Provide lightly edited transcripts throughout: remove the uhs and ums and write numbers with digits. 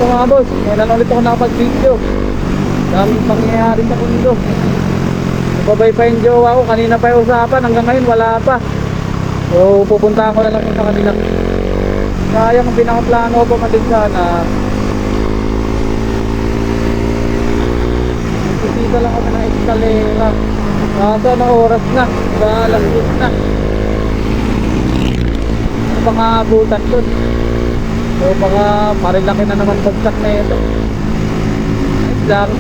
ito mga boss, kailan ulit ako nakapag-video. Daming pangyayari sa mundo. Nababay pa yung jowa ko, kanina pa yung usapan, hanggang ngayon wala pa. So pupunta ako na lang sa kanila. Sayang ang pinakaplano ko pa din sana. Sisita lang kami ng eskalera. Kaso na oras na, alas 10 na. Ano bang aabutan dun? So baka marilaki na naman bagsak na ito. Exact.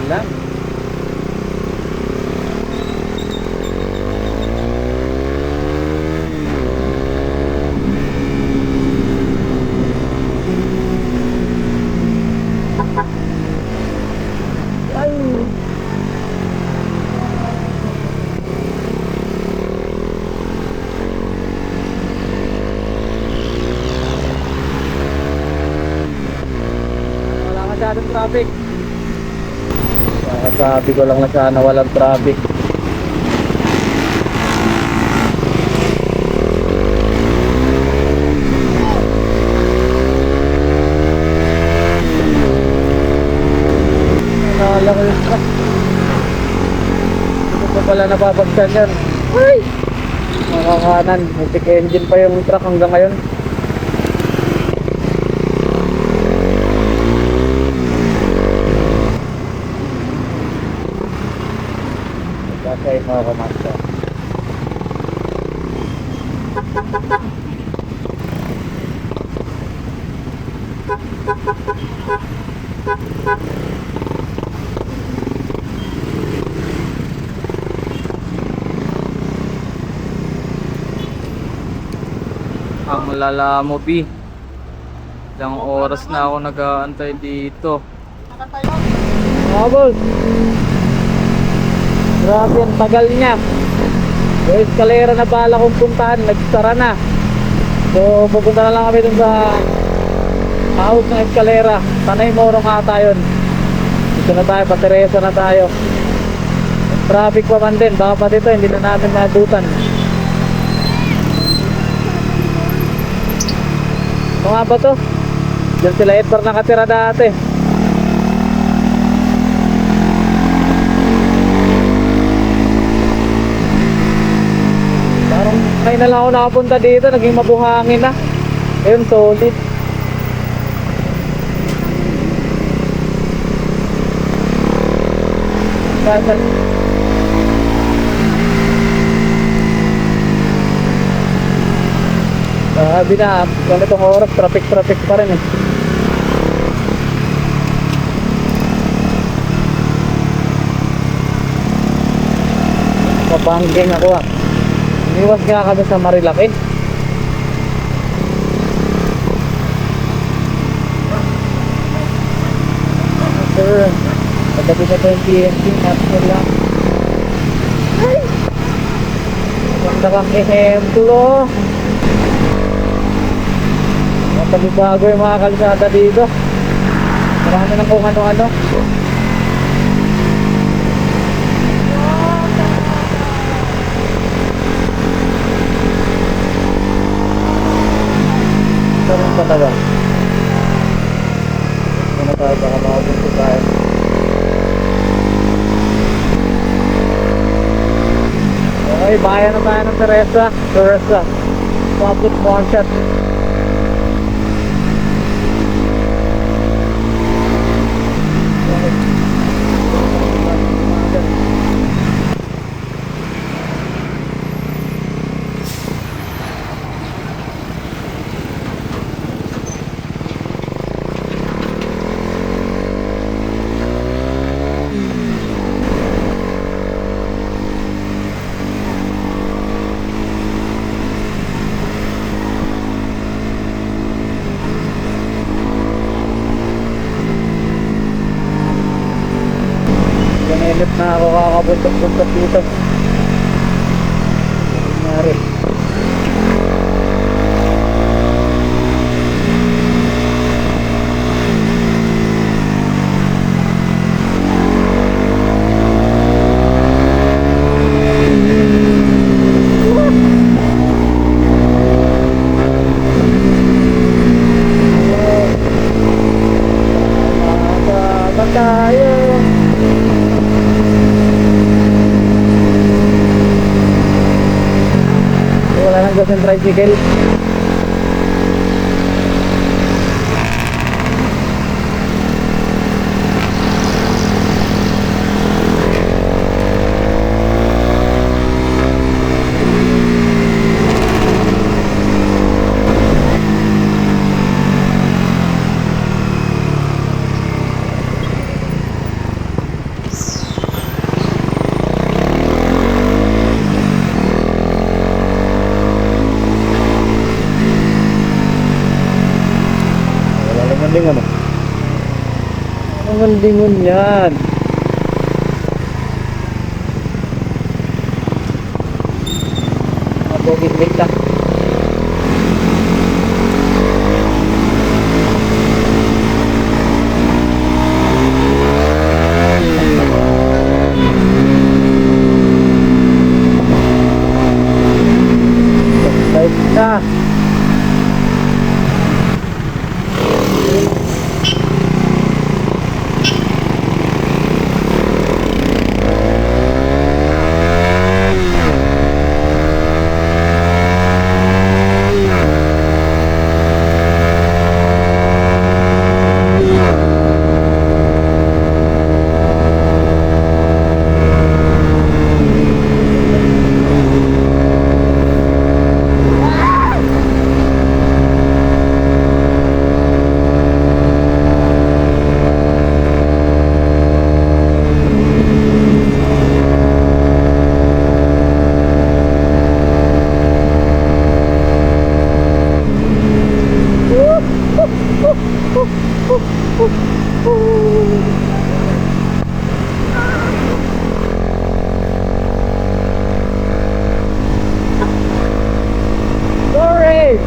Lang. Ay. Wala masyadong traffic. Sabi ko lang na sana walang traffic. Naalala ko yung truck. Hindi ko pala napapagsan yan. Ay! Makakanan, music engine pa yung truck hanggang ngayon. Kasi mga kamasta. Ang lala mo, B. Ilang oras na ako nag-aantay dito. Mga boss, grabe ang tagal niya. Yung eskalera na bala kong puntahan, nagsara na. So pupunta na lang kami dun sa house ng eskalera. Tanay Morong ata yun. Dito na tayo, Pateresa na tayo. Traffic pa man din, baka pa dito hindi na namin nadutan. Ano nga ba to? Diyan sila Edward nakatira dati. Ngayon na lang ako nakapunta dito, naging mabuhangin na. Ayun, solid. Sabi na, ganitong oras, traffic pa rin eh. Pabangging ako ah. Iwas nga kami sa Marilaki. Sir, pagdabi na ito yung TNT, natin lang. Ay! Maganda kang ehemplo. Matabi bago yung mga kalsada dito. Marami ng kung ano-ano. Sarang pataga. Ano tayo, baka makabunto tayo. Okay, bayan na tayo ng Teresa. Public market. Nakabuntok-buntok dito. Nangyari. Tayo. Wala nang gas ng tricycle. Lingon eh. Ang lingon yan. Mabogit-big ka. Side na. Sorry.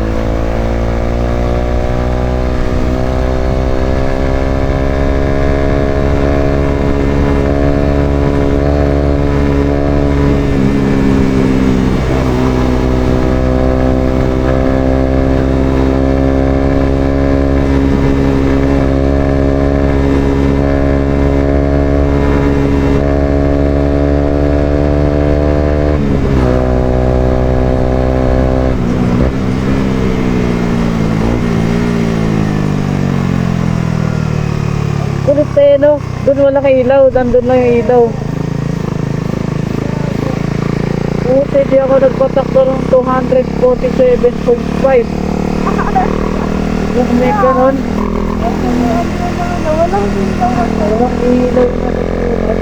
Kulit eh, no? Doon walang ilaw, doon lang yung ilaw. Puti, di ako nagpatakbo ng 247.5. Yung may ganon. Walang ilaw na nagsulat.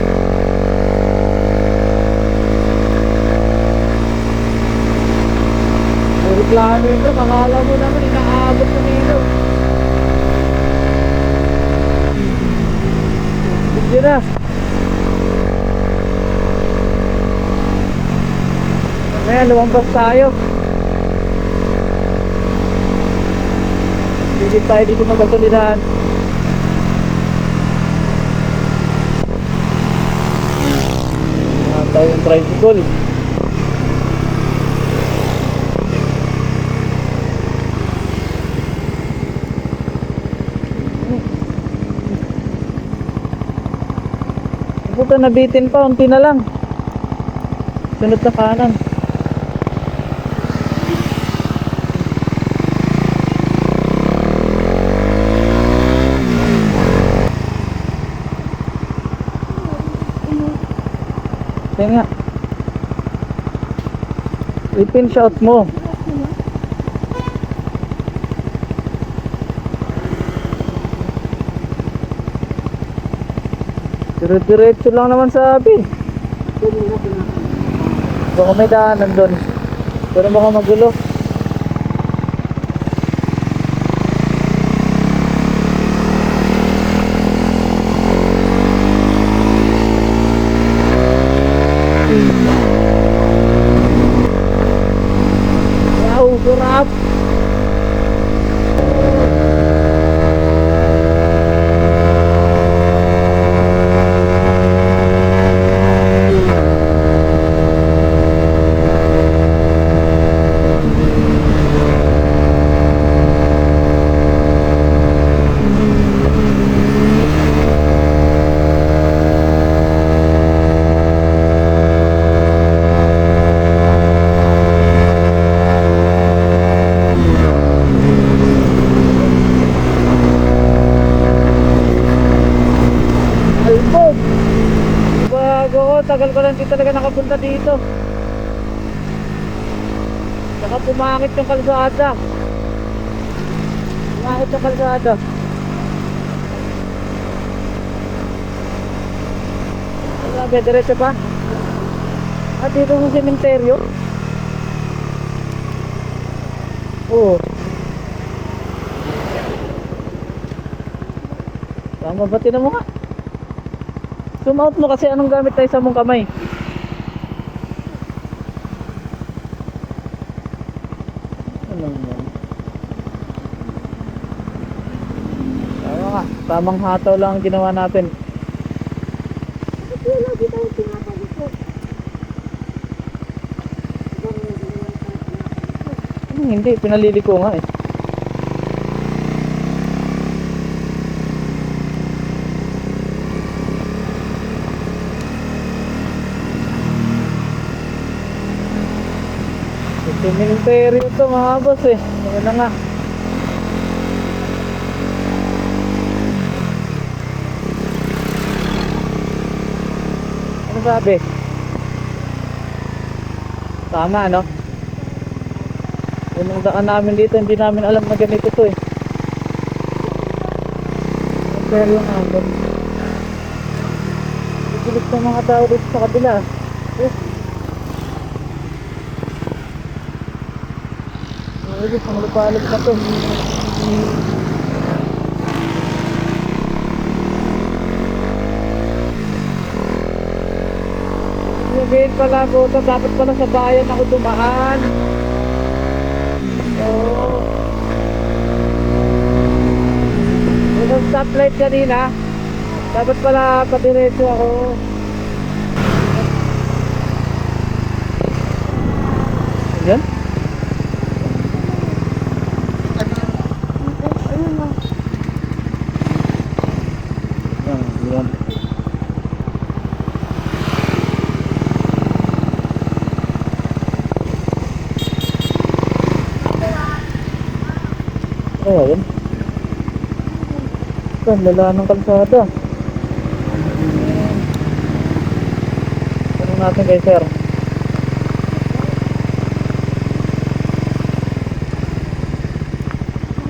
Reklamo ito, makala mo naman inaabot ng ilaw. Hindi na. Mamaya lumampas tayo. Hindi tayo dito magkasulinahan. Tayo yung tricycle. Puta, nabitin pa, unti na lang. Sunod sa kanan. Yan nga. I-pin shot mo. Diretso lang naman sabi. Baka may daanan doon. Pero baka magulo. tagal ko lang di talaga nakapunta dito. Saka pumangit yung kalsada. Pumangit yung kalsada. Sabi, diretso pa. At dito sa sementeryo. Oo. Tama ba? Tinan mo nga. Zoom out mo kasi anong gamit tayo sa mong kamay. Ano yan? Tama nga. Tamang hataw lang ang ginawa natin. Lagi tayo pinapalik ko. Hindi, pinalili ko nga eh. Sementeryo to mga boss eh. Ano na nga. Ano sabi? Tama no? Yung daan namin dito, hindi namin alam na ganito to eh. Sementeryo nga boss. Ipilit ng mga tao dito sa kabila. Ay, pang lupalog na to. Sabihin pala po ito, dapat pala sa bayan ako dumaan. Oo. Yung stoplight kanina, dapat pala patiretso ako. Yan? Yan. Ayan. Ito, ang lala ng kalsada. Tanong natin kay sir.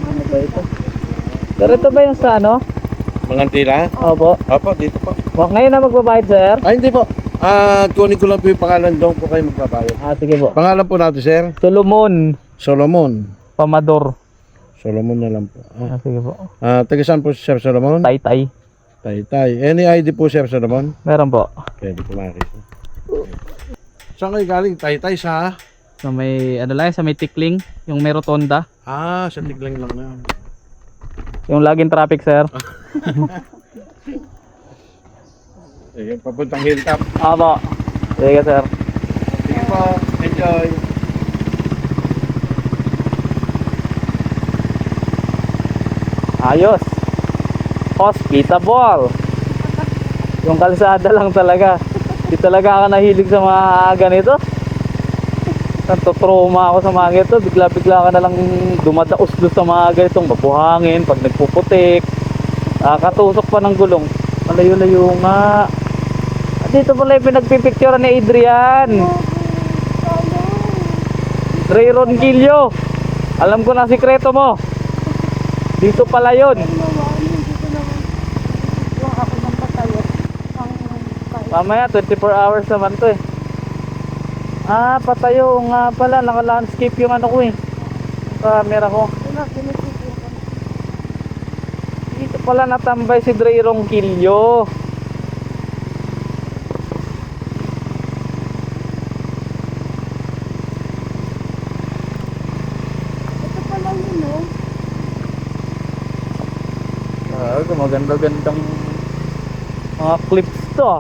Ano ba ito? Sir, ito ba yung sa ano? Mangantila? Opo. Opo, dito po. Ngayon na magbabayad sir? Ay, hindi po. Kunin ko lang po yung pangalan doon po kayo magbabayad. Sige po. Pangalan po natin, sir? Solomon Solomon. Pamador. Solomon na lang po. Sige po. Taga saan po si Sir Solomon? Taytay. Taytay. Any ID po, Sir Solomon? Meron po. Pwede po makikita. Saan kayo galing? Taytay sa? So may ano lang, sa may tikling, yung may rotonda. Sa Tiglang lang na. Yung laging traffic sir. Sige, papuntang hilltop. Opo. Sige sir. Sige po, enjoy. Ayos. Hospitable. Yung kalsada lang talaga. Di talaga ako nahilig sa mga ganito. Nantotrauma ako sa mga ganito. Bigla-bigla ka na lang dumadaos doon sa mga ganitong mabuhangin pag nagpuputik. Katusok pa ng gulong. Malayo-layo nga. At dito pala yung pinagpipicture ni Adrian. Ray Ronquillo. Alam ko na sikreto mo. Dito pala yun. Mamaya 24 hours naman to eh. Patayo nga pala. Naka-landscape yung ano ko eh. Camera ko. Dito pala natambay si Dre Ronquillo. Ito pala yun, no? Maganda-gandang mga clips to ah.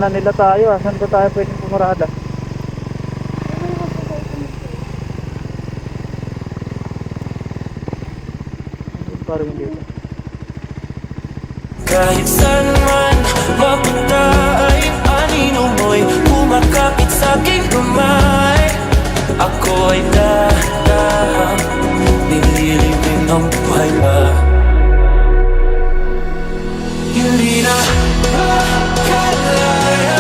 Pinagdaanan nila tayo. Saan ba tayo pwedeng pumarada? Parang hindi. Kahit saan man mapunta ay anino mo'y umakapit sa aking kamay. Ako ay dahang nililibing ang buhay pa. Hindi na makalaya.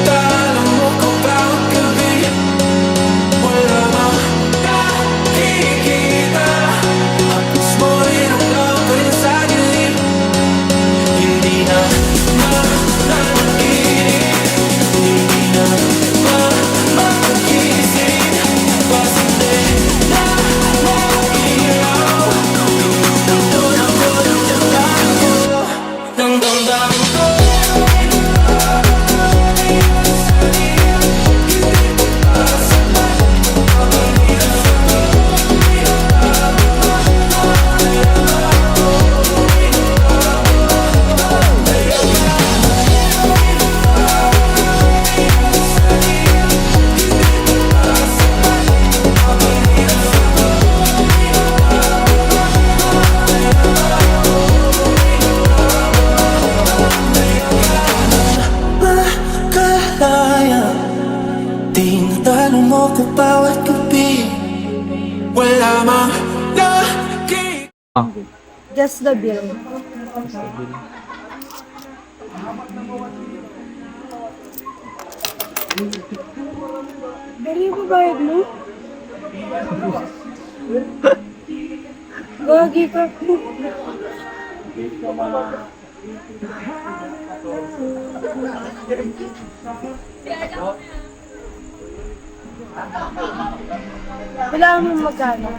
Talo mo ko bawat gabi. Wala mang nakikita. Ang puso mo'y naglaban sa dilim. Hindi na managinip. Hindi na mapagising. Pasinde na mag-ilaw. Nandun ako ng tiyagaan ko. Ng damdamin ko. Makalaya. Tinatalo mo ko bawat gabi. Wala mang nakikita. Just the bill. Dali yung babayad mo? Gagi ka. Wala mo magkano.